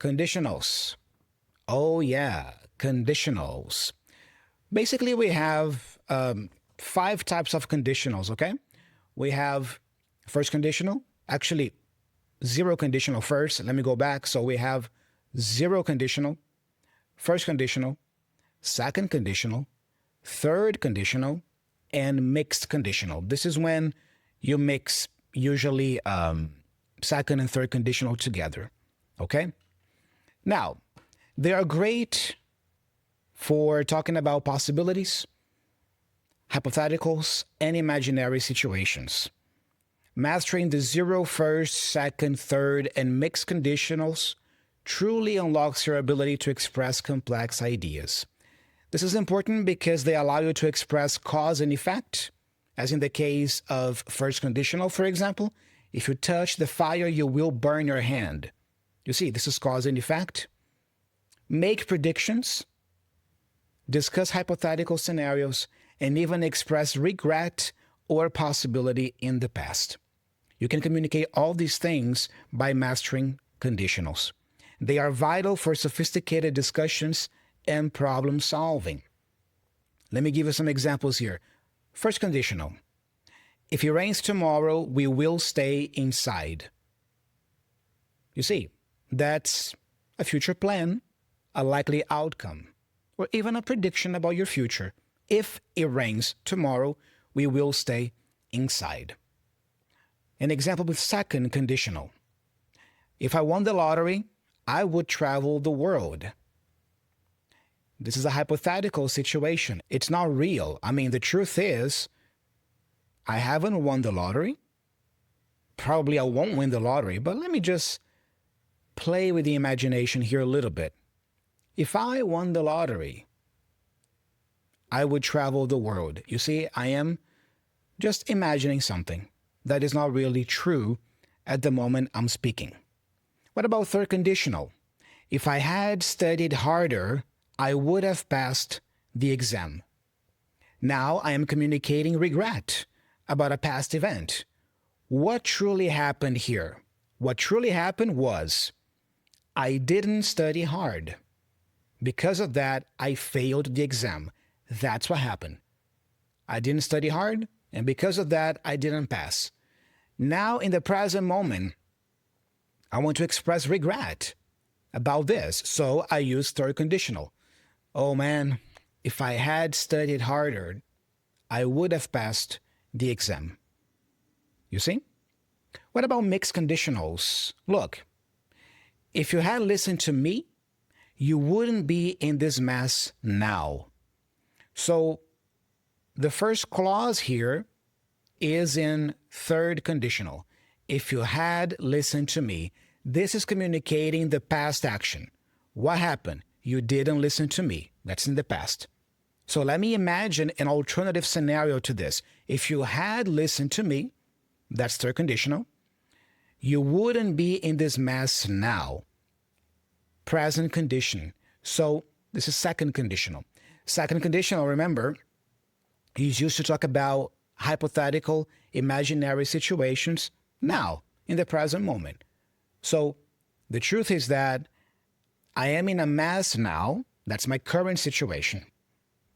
Conditionals. Oh, yeah, conditionals. Basically, we have five types of conditionals, okay? We have first conditional, actually, zero conditional first. Let me go back. So we have zero conditional, first conditional, second conditional, third conditional, and mixed conditional. This is when you mix usually second and third conditional together, okay? Now, they are great for talking about possibilities, hypotheticals, and imaginary situations. Mastering the zero, first, second, third, and mixed conditionals truly unlocks your ability to express complex ideas. This is important because they allow you to express cause and effect, as in the case of first conditional, for example. If you touch the fire, you will burn your hand. You see, this is cause and effect. Make predictions, discuss hypothetical scenarios, and even express regret or possibility in the past. You can communicate all these things by mastering conditionals. They are vital for sophisticated discussions and problem solving. Let me give you some examples here. First conditional. If it rains tomorrow, we will stay inside. You see, that's a future plan, a likely outcome, or even a prediction about your future. If it rains tomorrow, we will stay inside. An example with second conditional. If I won the lottery, I would travel the world. This is a hypothetical situation. It's not real. I mean, the truth is, I haven't won the lottery. Probably I won't win the lottery, but let me just play with the imagination here a little bit. If I won the lottery, I would travel the world. You see, I am just imagining something that is not really true at the moment I'm speaking. What about third conditional? If I had studied harder, I would have passed the exam. Now I am communicating regret about a past event. What truly happened here? What truly happened was I didn't study hard. Because of that, I failed the exam. That's what happened. I didn't study hard, and because of that, I didn't pass. Now, in the present moment, I want to express regret about this, so I use third conditional. Oh man, if I had studied harder, I would have passed the exam. You see? What about mixed conditionals? Look, if you had listened to me, you wouldn't be in this mess now. So the first clause here is in third conditional. If you had listened to me, this is communicating the past action. What happened? You didn't listen to me. That's in the past. So let me imagine an alternative scenario to this. If you had listened to me, that's third conditional, you wouldn't be in this mess now. Present condition. So this is second conditional. Second conditional, remember, is used to talk about hypothetical, imaginary situations now, in the present moment. So the truth is that I am in a mess now. That's my current situation.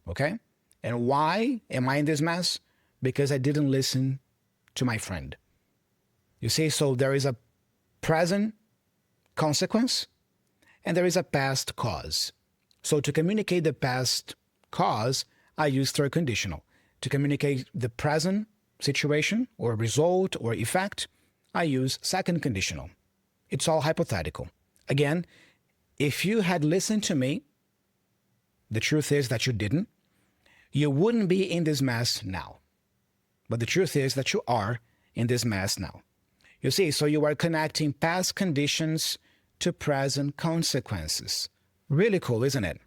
Okay? And why am I in this mess? Because I didn't listen to my friend. You see, so there is a present consequence and there is a past cause. So to communicate the past cause, I use third conditional. To communicate the present situation or result or effect, I use second conditional. It's all hypothetical. Again, if you had listened to me, the truth is that you didn't, you wouldn't be in this mess now. But the truth is that you are in this mess now. You see, so you are connecting past conditions to present consequences. Really cool, isn't it?